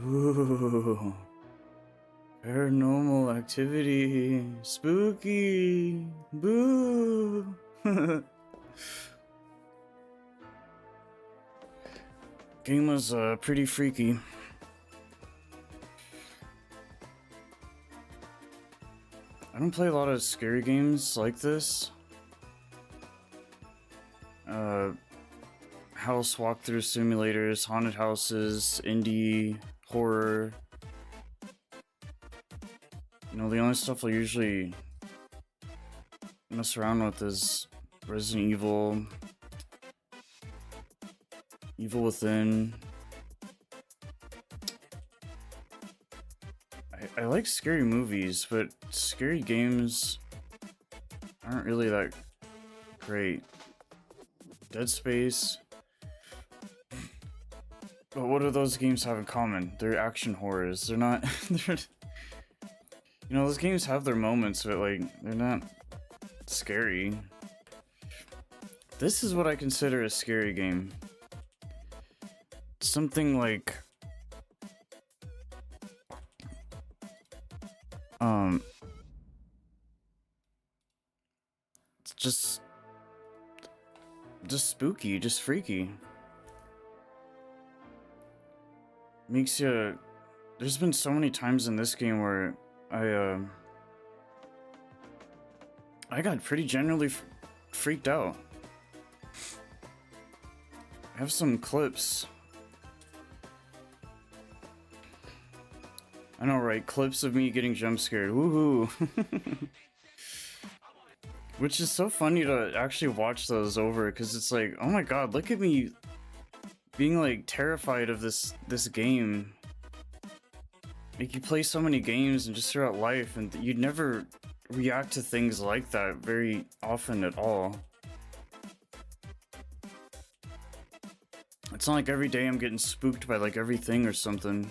Ooh, paranormal activity, spooky, boo. Game was pretty freaky. I don't play a lot of scary games like this. House walkthrough simulators, haunted houses, indie, horror. You know, the only stuff I usually mess around with is Resident Evil, Evil Within. I like scary movies, but scary games aren't really that great. Dead Space. But what do those games have in common? They're action horrors. They're not... they're, you know, those games have their moments, but, like, they're not scary. This is what I consider a scary game. Something like... It's just spooky, just freaky. Makes you... There's been so many times in this game where I got pretty generally freaked out. I have some clips. I know, right? Clips of me getting jump scared. Woohoo! Which is so funny to actually watch those over, because it's like, oh my god, look at me being like terrified of this game. Like, you play so many games and just throughout life, and you'd never react to things like that very often at all. It's not like every day I'm getting spooked by like everything or something.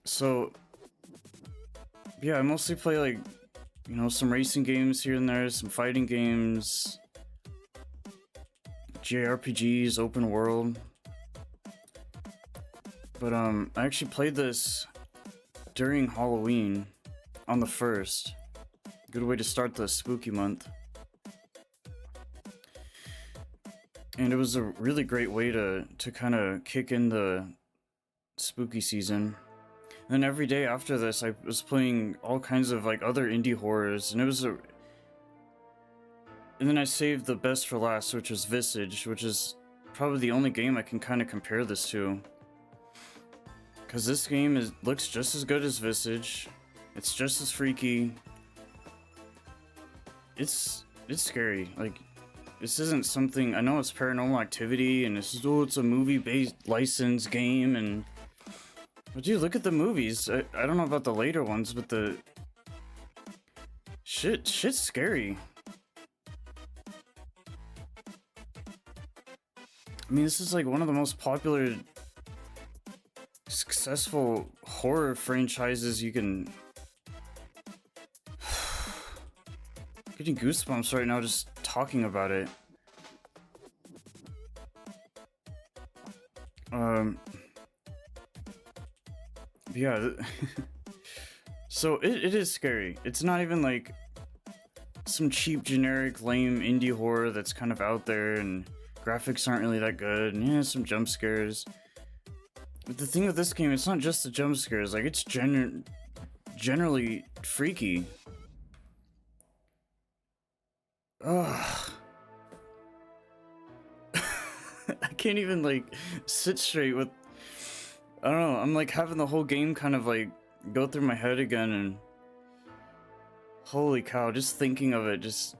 So yeah, I mostly play like, you know, some racing games here and there, some fighting games, JRPGs, open world. But I actually played this during Halloween on the 1st. Good way to start the spooky month. And it was a really great way to kind of kick in the spooky season. And then every day after this, I was playing all kinds of like other indie horrors, and it was a... And then I saved the best for last, which was Visage, which is probably the only game I can kind of compare this to. Because this game looks just as good as Visage. It's just as freaky. It's scary. Like, this isn't something... I know it's Paranormal Activity, and it's a movie-based licensed game, and... But dude, look at the movies. I don't know about the later ones, but the... Shit's scary. I mean, this is like one of the most popular, successful horror franchises you can... Getting goosebumps right now just talking about it. Yeah. So it is scary. It's not even like some cheap, generic, lame indie horror that's kind of out there and graphics aren't really that good, and yeah, some jump scares. But the thing with this game, it's not just the jump scares, like, it's generally freaky. Ugh. I can't even, like, sit straight with... I don't know, I'm like having the whole game kind of like go through my head again, and... Holy cow, just thinking of it, just...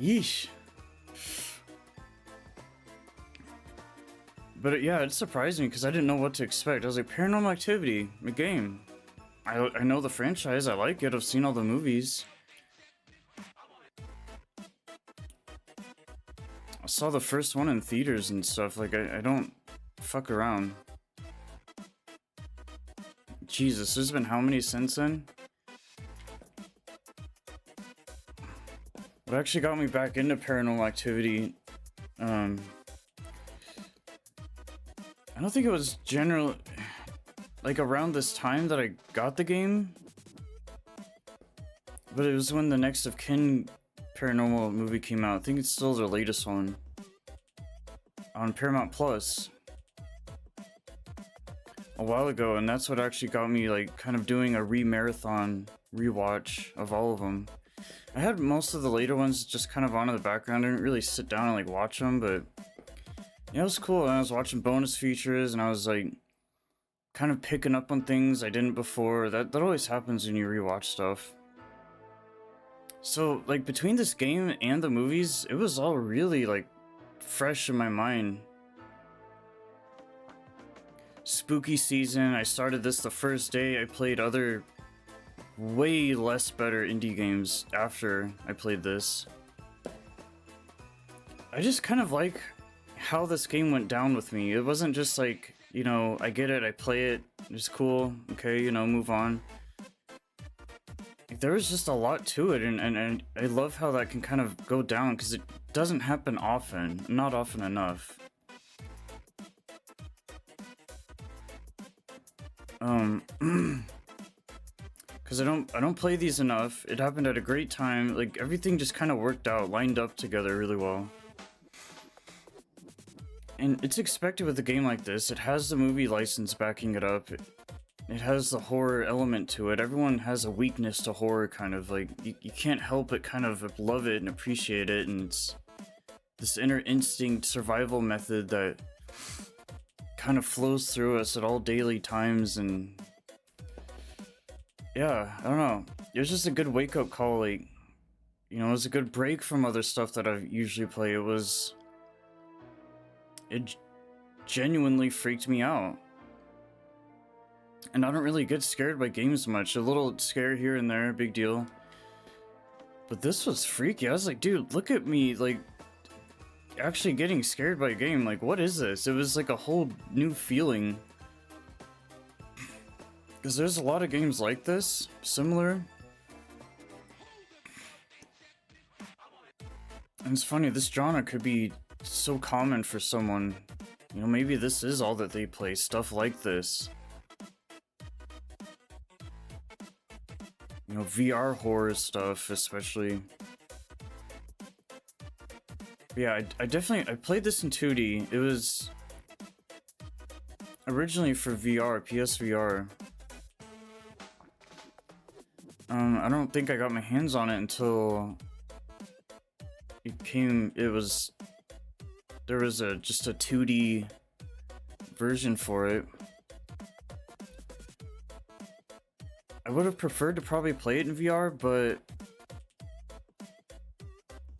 Yeesh. But yeah, it surprised me because I didn't know what to expect. I was like, Paranormal Activity, a game. I know the franchise, I like it, I've seen all the movies. I saw the first one in theaters and stuff, like, I don't fuck around. Jesus, there's been how many since then? What actually got me back into Paranormal Activity, I don't think it was like around this time that I got the game, but it was when the Next of Kin Paranormal movie came out. I think it's still the latest one on Paramount Plus a while ago, and that's what actually got me like kind of doing a marathon rewatch of all of them. I had most of the later ones just kind of on in the background. I didn't really sit down and like watch them, but yeah, it was cool. And I was watching bonus features, and I was like kind of picking up on things I didn't before. That always happens when you rewatch stuff. So like between this game and the movies, it was all really like fresh in my mind. Spooky season, I started this the first day. I played other way less better indie games after I played this. I just kind of like how this game went down with me. It wasn't just like, you know, I get it, I play it, it's cool, okay, you know, move on. Like, there was just a lot to it, and I love how that can kind of go down, because it doesn't happen often, not often enough. Because I don't play these enough. It happened at a great time. Like, everything just kind of worked out, lined up together really well. And it's expected with a game like this. It has the movie license backing it up. It has the horror element to it. Everyone has a weakness to horror, kind of. Like, you can't help but kind of love it and appreciate it. And it's this inner instinct survival method that kind of flows through us at all daily times. And yeah, I don't know. It was just a good wake-up call. Like, you know, it was a good break from other stuff that I usually play. It genuinely freaked me out. And I don't really get scared by games much. A little scare here and there, big deal. But this was freaky. I was like, dude, look at me, like, actually getting scared by a game. Like, what is this? It was like a whole new feeling. Because there's a lot of games like this, similar. And it's funny, this genre could be so common for someone. You know, maybe this is all that they play, stuff like this. You know, VR horror stuff, especially. But yeah, I played this in 2D. It was originally for VR, PSVR. I don't think I got my hands on it until there was just a 2D version for it. I would have preferred to probably play it in VR, but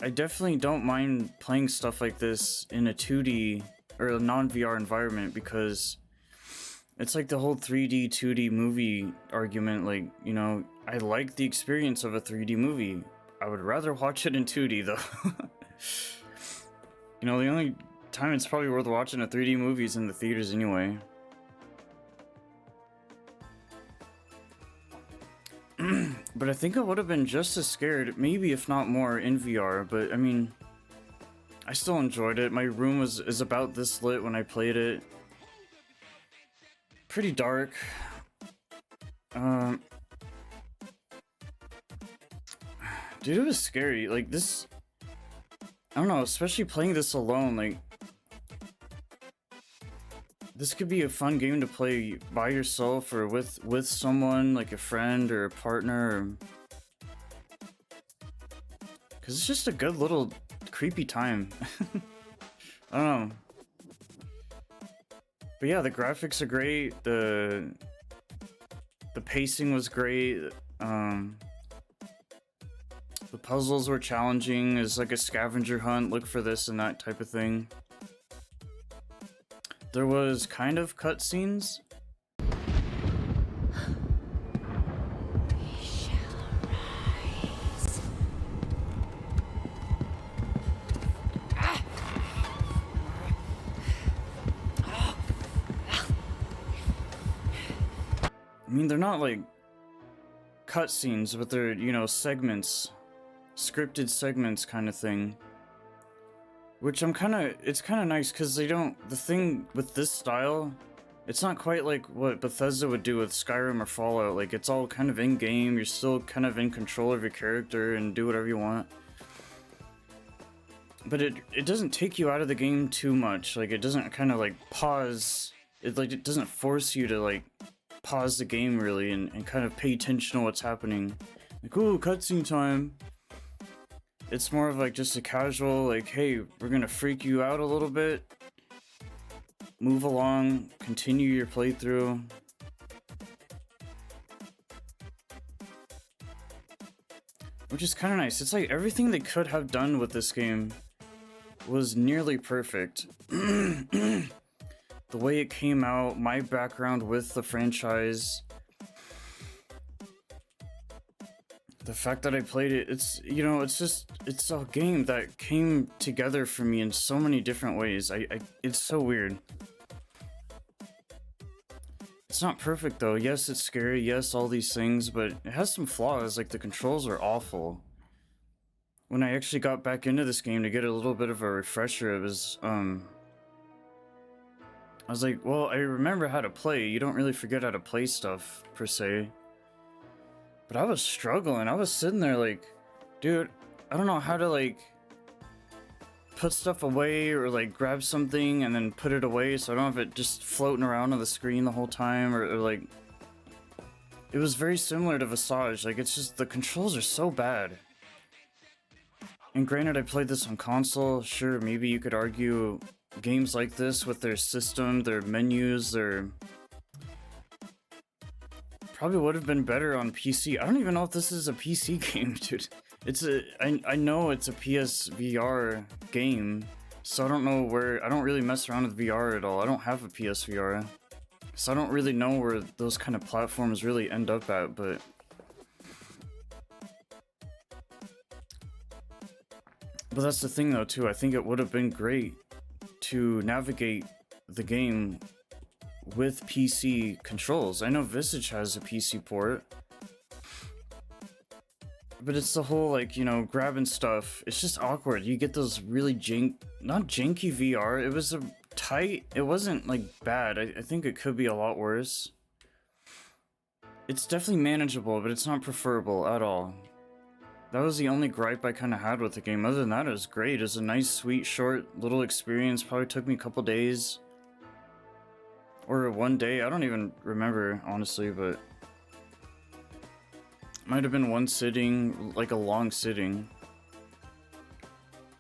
I definitely don't mind playing stuff like this in a 2D or a non-VR environment, because it's like the whole 3D, 2D movie argument. Like, you know, I like the experience of a 3D movie. I would rather watch it in 2D though. You know, the only time it's probably worth watching a 3D movie is in the theaters anyway. But I think I would have been just as scared, maybe if not more, in VR. But I mean, I still enjoyed it. My room is about this lit when I played it. Pretty dark. Dude, it was scary. Like, this, I don't know, especially playing this alone. Like, this could be a fun game to play by yourself or with someone, like a friend or a partner. Because it's just a good little creepy time. I don't know. But yeah, the graphics are great. The pacing was great. The puzzles were challenging. It's like a scavenger hunt. Look for this and that type of thing. There was kind of cutscenes. I mean, they're not like cutscenes, but they're, you know, segments, scripted segments kind of thing. Which it's kind of nice, because they don't, the thing with this style It's not quite like what Bethesda would do with Skyrim or Fallout. Like, it's all kind of in-game, you're still kind of in control of your character and do whatever you want. But it doesn't take you out of the game too much. Like, it doesn't kind of like pause. It doesn't force you to like pause the game really and kind of pay attention to what's happening. Like, ooh, cutscene time. It's more of like just a casual, like, hey, we're gonna freak you out a little bit. Move along, continue your playthrough. Which is kind of nice. It's like everything they could have done with this game was nearly perfect. The way it came out, my background with the franchise, the fact that I played it, it's, you know, it's a game that came together for me in so many different ways. It's so weird. It's not perfect though. Yes, it's scary. Yes, all these things, but it has some flaws. Like, the controls are awful. When I actually got back into this game to get a little bit of a refresher, it was, I was like, well, I remember how to play. You don't really forget how to play stuff, per se. But I was struggling. I was sitting there like, dude, I don't know how to, like, put stuff away or, like, grab something and then put it away so I don't have it just floating around on the screen the whole time, or like... It was very similar to Visage. Like, it's just, the controls are so bad. And granted, I played this on console. Sure, maybe you could argue games like this with their system, their menus, their... Probably would have been better on PC. I don't even know if this is a PC game, dude. I know it's a PSVR game, so I don't know where... I don't really mess around with VR at all. I don't have a PSVR, so I don't really know where those kind of platforms really end up at, but... But that's the thing though, too. I think it would have been great to navigate the game with PC controls. I know Visage has a PC port, but it's the whole, like, you know, grabbing stuff. It's just awkward. You get those really not janky VR. It was a tight, it wasn't like bad. I think it could be a lot worse. It's definitely manageable, but it's not preferable at all. That was the only gripe I kind of had with the game. Other than that, it was great. It was a nice, sweet, short little experience. Probably took me a couple days. Or one day. I don't even remember, honestly, but... Might have been one sitting, like a long sitting.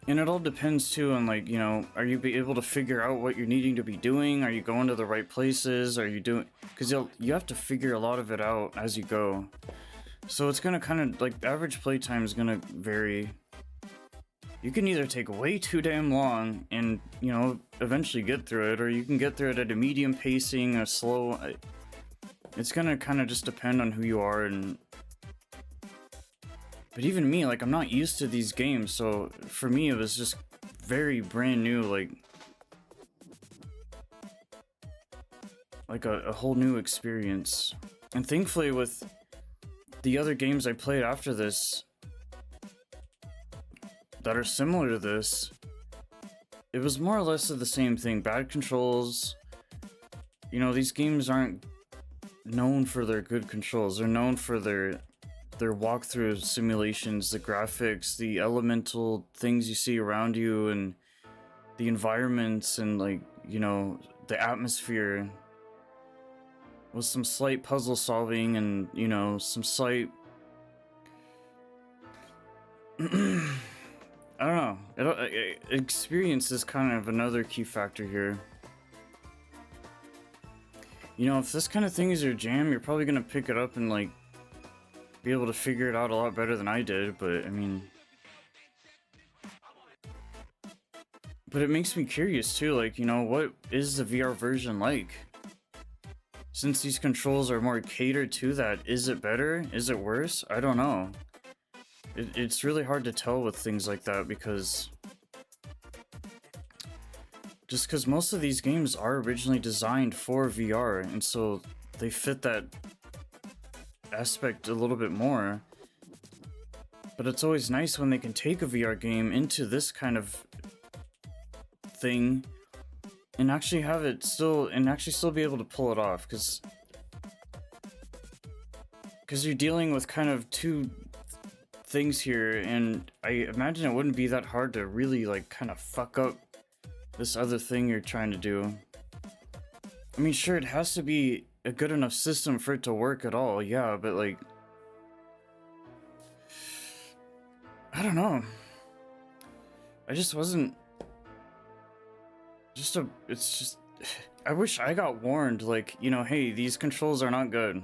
And it all depends, too, on, like, you know, are you be able to figure out what you're needing to be doing? Are you going to the right places? Are you doing... Because you have to figure a lot of it out as you go. So it's gonna kind of, like, average playtime is gonna vary. You can either take way too damn long and, you know, eventually get through it, or you can get through it at a medium pacing, a slow... It's gonna kind of just depend on who you are, and... But even me, like, I'm not used to these games, so for me it was just very brand new, like a whole new experience. And thankfully with the other games I played after this that are similar to this, it was more or less of the same thing. Bad controls. You know, these games aren't known for their good controls. They're known for their walkthrough simulations, the graphics, the elemental things you see around you, and the environments, and, like, you know, the atmosphere. With some slight puzzle solving and, you know, some slight... I don't know. Experience is kind of another key factor here. You know, if this kind of thing is your jam, you're probably gonna pick it up and, like, be able to figure it out a lot better than I did, but, I mean... But it makes me curious, too, like, you know, what is the VR version like? Since these controls are more catered to that, is it better? Is it worse? I don't know. It's really hard to tell with things like that, because... Just because most of these games are originally designed for VR, and so they fit that aspect a little bit more. But it's always nice when they can take a VR game into this kind of thing and actually have it still, and actually still be able to pull it off, because you're dealing with kind of two things here, and I imagine it wouldn't be that hard to really like kind of fuck up this other thing you're trying to do. I mean, sure, it has to be a good enough system for it to work at all, yeah, but like, I don't know. I just wasn't just a, it's just, I wish I got warned, like, you know, hey, these controls are not good.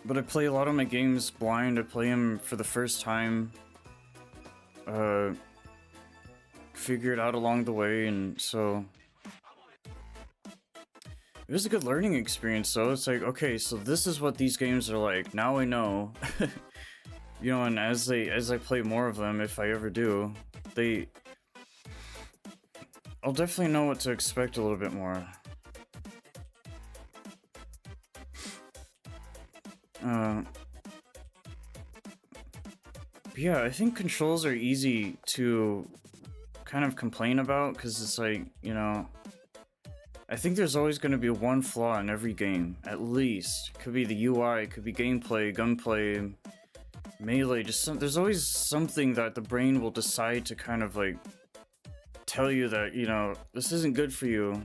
But I play a lot of my games blind. I play them for the first time. Figure it out along the way, and so it was a good learning experience. So it's like, okay, so this is what these games are like. Now I know. You know, and as I play more of them, if I ever do, I'll definitely know what to expect a little bit more. Yeah, I think controls are easy to kind of complain about, because it's like, you know, I think there's always going to be one flaw in every game, at least. It could be the UI, it could be gameplay, gunplay, melee, there's always something that the brain will decide to kind of like tell you that, you know, this isn't good for you.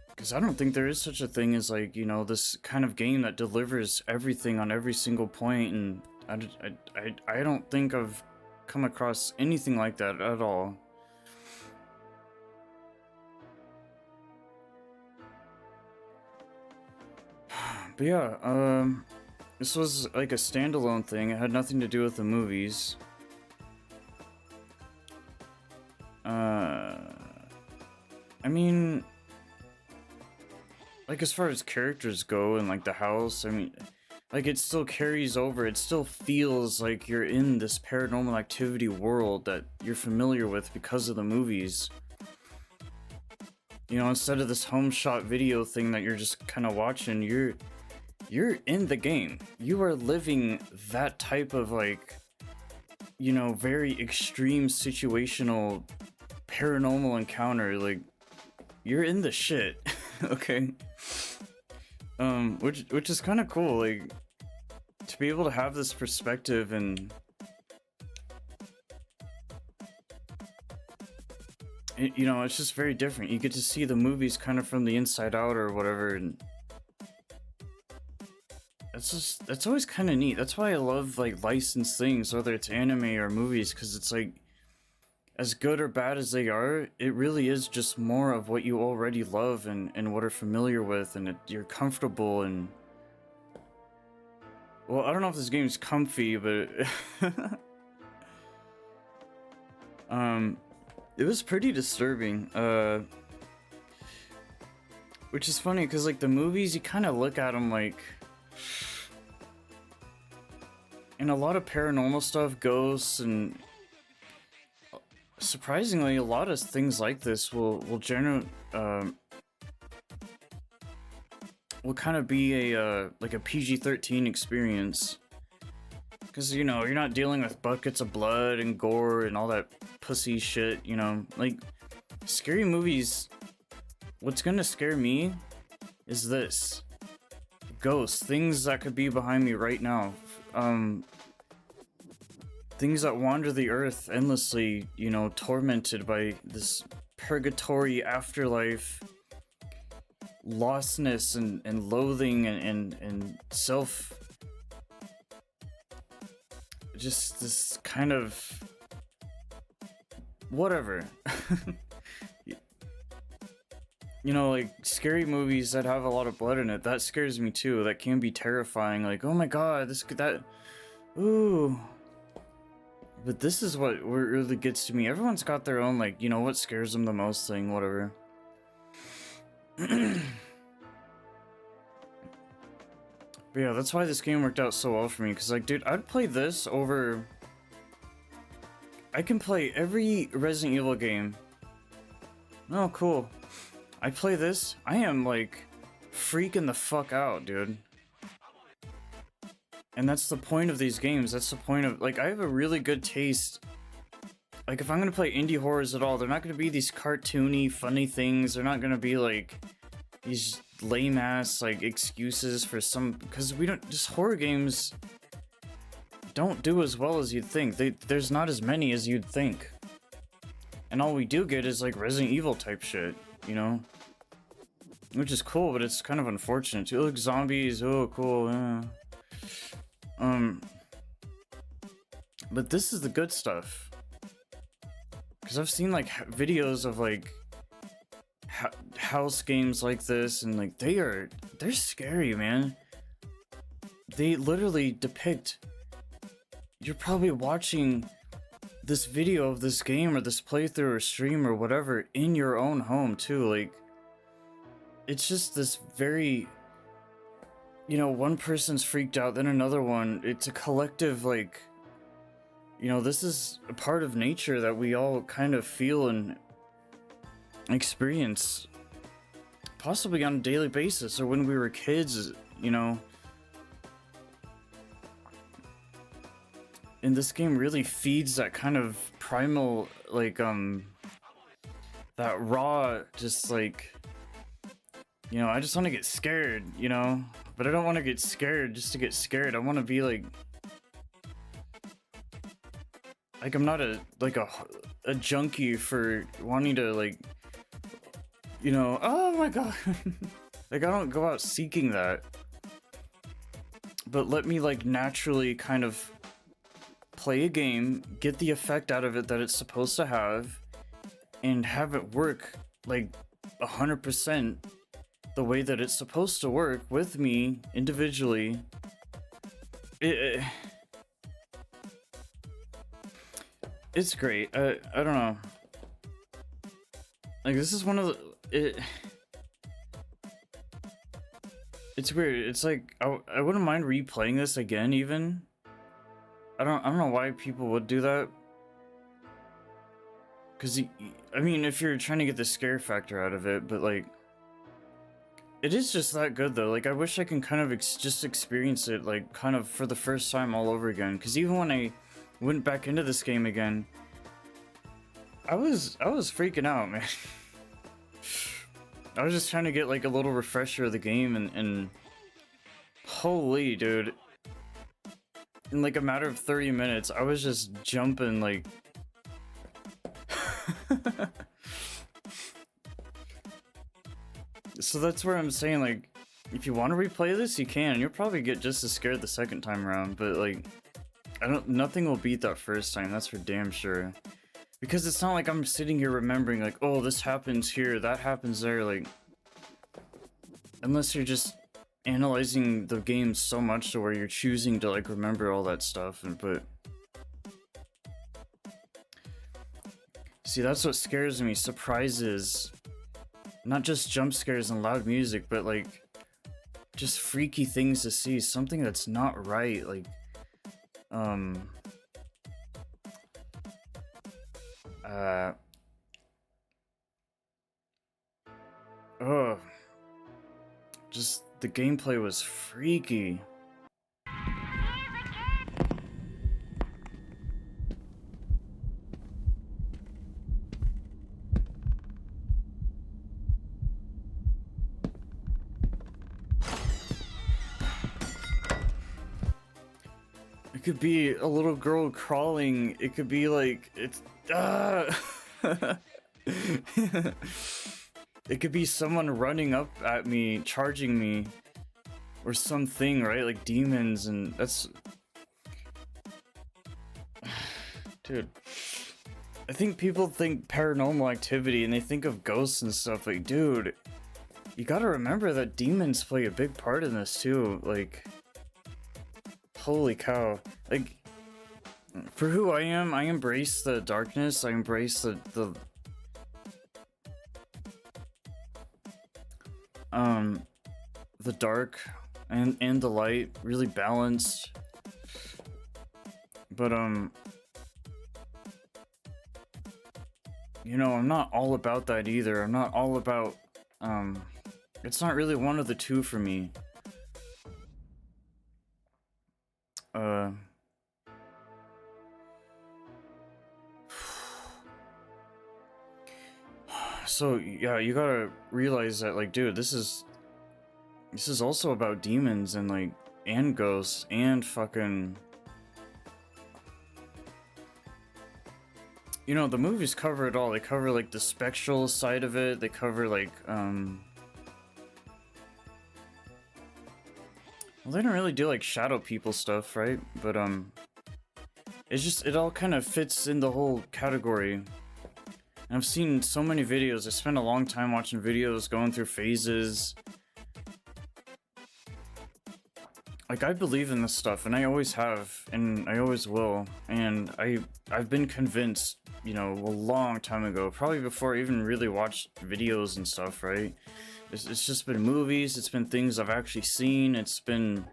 Because I don't think there is such a thing as, like, you know, this kind of game that delivers everything on every single point, and I don't think I've come across anything like that at all. But yeah, this was like a standalone thing. It had nothing to do with the movies. I mean, like, as far as characters go and like the house, I mean, like, it still carries over. It still feels like you're in this Paranormal Activity world that you're familiar with because of the movies. You know, instead of this home shot video thing that you're just kind of watching, you're in the game. You are living that type of, like, you know, very extreme situational paranormal encounter. Like, you're in the shit. Okay. Which is kind of cool, like, to be able to have this perspective, and you know, it's just very different. You get to see the movies kind of from the inside out or whatever, and that's always kind of neat. That's why I love, like, licensed things, whether it's anime or movies, because it's like, as good or bad as they are, it really is just more of what you already love and what are familiar with, and you're comfortable. And well, I don't know if this game's comfy, but it was pretty disturbing. Which is funny, because like the movies, you kind of look at them like, and a lot of paranormal stuff, ghosts, and surprisingly, a lot of things like this will kind of be a like a PG-13 experience, because, you know, you're not dealing with buckets of blood and gore and all that pussy shit. You know, like, scary movies, what's gonna scare me is this: ghosts, things that could be behind me right now, things that wander the earth endlessly, you know, tormented by this purgatory afterlife, lostness and loathing and self, just this kind of whatever. You know, like, scary movies that have a lot of blood in it, that scares me too. That can be terrifying, like, oh my god, ooh. But this is what really gets to me. Everyone's got their own, like, you know, what scares them the most thing, whatever. But yeah, that's why this game worked out so well for me, because, like, dude, I'd play this over... I can play every Resident Evil game. Oh, cool. I play this, I am, like, freaking the fuck out, dude. And that's the point of these games. That's the point of, like, I have a really good taste. Like, if I'm gonna play indie horrors at all, they're not gonna be these cartoony, funny things. They're not gonna be, like, these lame-ass, like, excuses for some... Because we don't... Just horror games don't do as well as you'd think. There's not as many as you'd think. And all we do get is, like, Resident Evil type shit, you know? Which is cool, but it's kind of unfortunate, too. Look, zombies, oh, cool, yeah. But this is the good stuff. Because I've seen, like, videos of, like, house games like this, and, like, they're scary, man. They literally depict... You're probably watching this video of this game, or this playthrough, or stream, or whatever, in your own home, too, like... It's just this very... You know, one person's freaked out, then another one. It's a collective, like... You know, this is a part of nature that we all kind of feel and experience. Possibly on a daily basis, or when we were kids, you know. And this game really feeds that kind of primal, like, that raw, just like... You know, I just want to get scared, you know? But I don't want to get scared just to get scared. I want to be like I'm not a junkie for wanting to, like, you know, oh my god. Like, I don't go out seeking that. But let me, like, naturally kind of play a game, get the effect out of it that it's supposed to have, and have it work, like, 100% the way that it's supposed to work with me individually. It's great. I don't know. Like, this is one of the... It's weird. It's like, I wouldn't mind replaying this again, even. I don't know why people would do that. Because, I mean, if you're trying to get the scare factor out of it, but, like... It is just that good, though. Like, I wish I can kind of just experience it, like, kind of for the first time all over again. Because even when I went back into this game again, I was freaking out, man. I was just trying to get, like, a little refresher of the game, and holy, dude. In, like, a matter of 30 minutes, I was just jumping, like... So that's where I'm saying, like, if you want to replay this, you can, and you'll probably get just as scared the second time around, but, like, nothing will beat that first time, that's for damn sure. Because it's not like I'm sitting here remembering, like, oh, this happens here, that happens there, like... Unless you're just analyzing the game so much to where you're choosing to, like, remember all that stuff, but... See, that's what scares me, surprises. Not just jump scares and loud music, but, like, just freaky things to see. Something that's not right, like, just the gameplay was freaky. It could be a little girl crawling. It could be like, it's... It could be someone running up at me, charging me, or something, right? Like demons, and that's... Dude. I think people think paranormal activity and they think of ghosts and stuff. Like, dude, you gotta remember that demons play a big part in this too. Like, holy cow. Like, for who I am, I embrace the darkness. I embrace the dark and the light, really balanced. But you know, I'm not all about that either. I'm not all about it's not really one of the two for me. So yeah, you gotta realize that, like, dude, this is also about demons and like and ghosts and fucking, you know, the movies cover it all. They cover like the spectral side of it. They cover like well, they don't really do like shadow people stuff, right? But it's just, it all kind of fits in the whole category. And I've seen so many videos. I spent a long time watching videos, going through phases. Like, I believe in this stuff, and I always have, and I always will. And I've been convinced, you know, a long time ago, probably before I even really watched videos and stuff, right? It's just been movies, it's been things I've actually seen, it's been...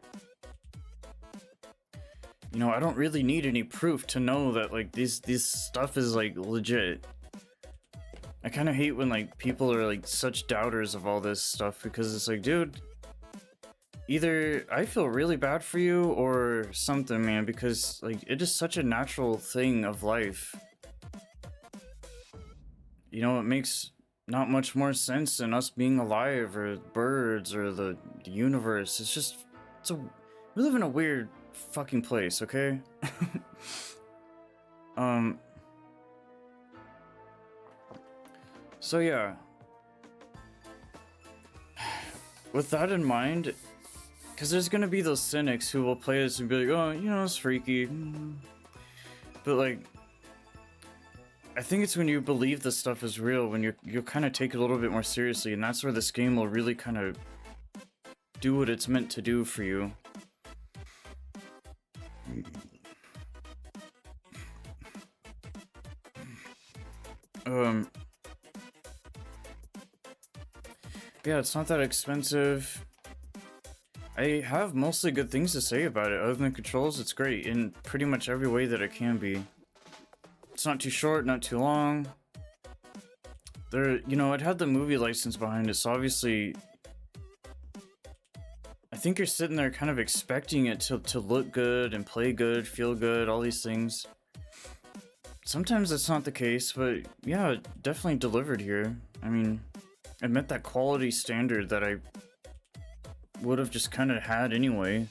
You know, I don't really need any proof to know that, like, this stuff is, like, legit. I kind of hate when, like, people are, like, such doubters of all this stuff, because it's like, dude... Either I feel really bad for you or something, man, because like it is such a natural thing of life. You know, it makes not much more sense than us being alive or birds or the universe. It's just, we live in a weird fucking place, okay? um so yeah. With that in mind, because there's gonna be those cynics who will play this and be like, oh, you know, it's freaky. But like, I think it's when you believe this stuff is real, when you'll kind of take it a little bit more seriously, and that's where this game will really kind of do what it's meant to do for you. Yeah, it's not that expensive. I have mostly good things to say about it. Other than controls, it's great in pretty much every way that it can be. It's not too short, not too long. There, you know, it had the movie license behind it, so obviously I think you're sitting there kind of expecting it to look good and play good, feel good, all these things. Sometimes that's not the case, but yeah, it definitely delivered here. I mean, it met that quality standard that I would have just kind of had anyway.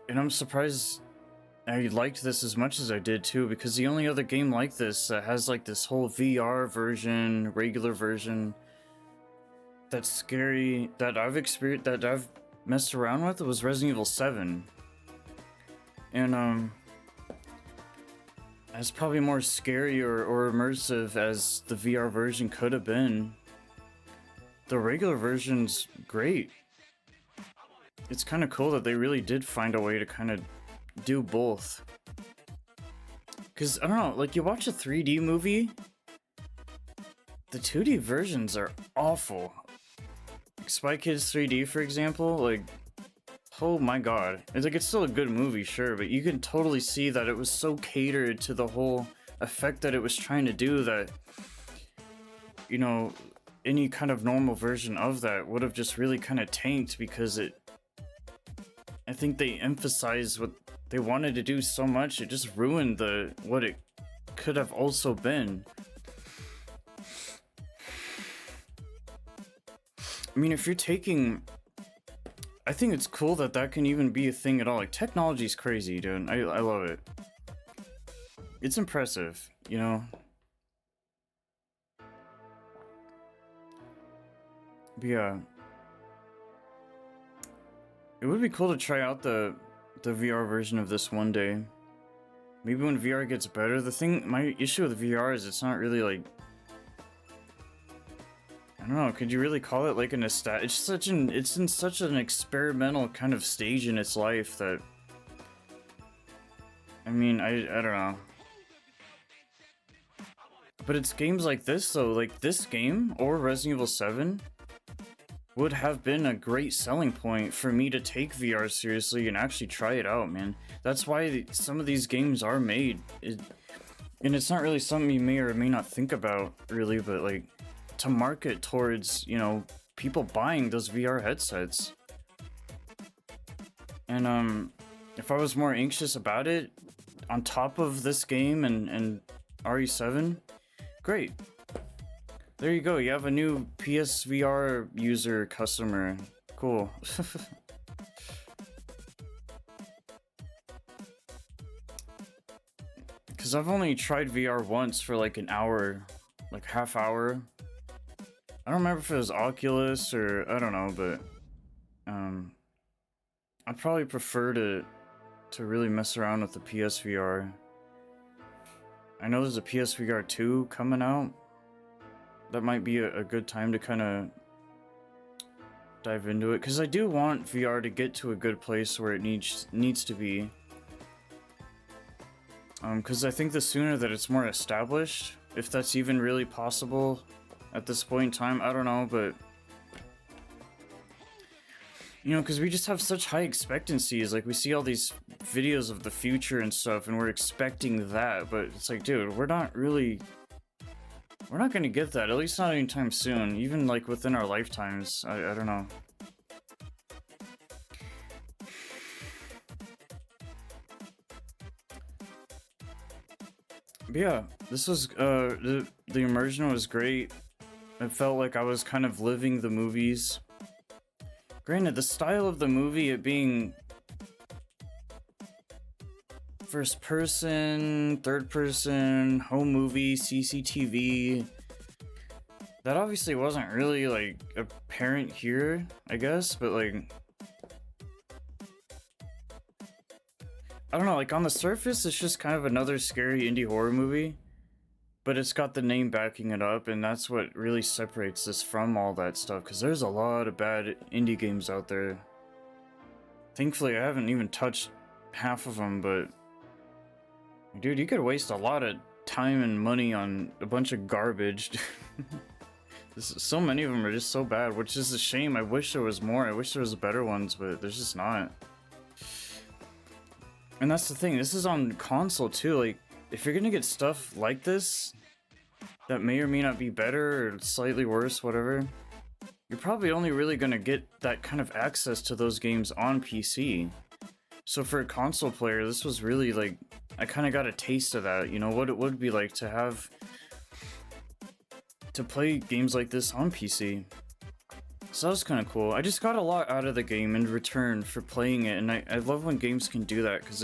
And I'm surprised I liked this as much as I did too, because the only other game like this that has like this whole VR version, regular version, that's scary, that I've experienced, that I've messed around with, was Resident Evil 7. And it's probably more scary or immersive as the VR version could have been. The regular version's great. It's kind of cool that they really did find a way to kind of do both. Because, I don't know, like, you watch a 3D movie, the 2D versions are awful. Like Spy Kids 3D, for example, like, oh my god. It's like, it's still a good movie, sure, but you can totally see that it was so catered to the whole effect that it was trying to do that, you know, any kind of normal version of that would have just really kind of tanked, because I think they emphasized what they wanted to do so much, it just ruined what it could have also been. I mean, if you're taking... I think it's cool that can even be a thing at all. Like, technology's crazy, dude. I love it. It's impressive, you know? But yeah. It would be cool to try out the VR version of this one day. Maybe when VR gets better. My issue with VR is it's not really like... I don't know, could you really call it like an it's in such an experimental kind of stage in its life that... I mean, I don't know. But it's games like this though, like this game, or Resident Evil 7, would have been a great selling point for me to take VR seriously and actually try it out, man. That's why some of these games are made. And it's not really something you may or may not think about, really, but like, to market towards, you know, people buying those VR headsets. And if I was more anxious about it, on top of this game and RE7? Great. There you go, you have a new PSVR user customer. Cool. Because I've only tried VR once for like an hour, like half hour. I don't remember if it was Oculus or I don't know, but I'd probably prefer to really mess around with the PSVR. I know there's a PSVR 2 coming out. That might be a good time to kind of dive into it, because I do want VR to get to a good place where it needs to be. Because I think the sooner that it's more established, if that's even really possible at this point in time, I don't know, but you know, because we just have such high expectancies. Like, we see all these videos of the future and stuff, and we're expecting that, but it's like, dude, we're not gonna get that, at least not anytime soon, even like within our lifetimes. I don't know. But yeah, this was the immersion was great. It felt like I was kind of living the movies. Granted, the style of the movie, it being first person, third person, home movie, CCTV, that obviously wasn't really like apparent here, I guess, but like, I don't know, like on the surface it's just kind of another scary indie horror movie, but it's got the name backing it up, and that's what really separates this from all that stuff, because there's a lot of bad indie games out there. Thankfully I haven't even touched half of them, but dude, you could waste a lot of time and money on a bunch of garbage. So many of them are just so bad, which is a shame. I wish there was more. I wish there was better ones, but there's just not. And that's the thing, this is on console too. Like, if you're gonna get stuff like this that may or may not be better or slightly worse, whatever, you're probably only really gonna get that kind of access to those games on PC. So for a console player, this was really like, I kind of got a taste of that, you know, what it would be like to play games like this on PC. So that was kind of cool. I just got a lot out of the game in return for playing it, and I love when games can do that, because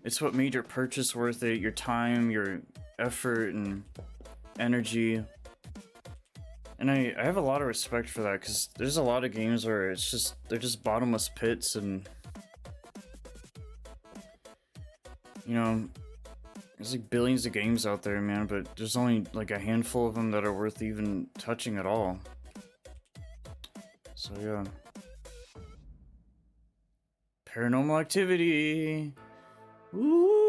it's what made your purchase worth it, your time, your effort, and energy. And I have a lot of respect for that, because there's a lot of games where they're just bottomless pits, and you know, there's like billions of games out there, man, but there's only like a handful of them that are worth even touching at all. So yeah. Paranormal Activity! Woo!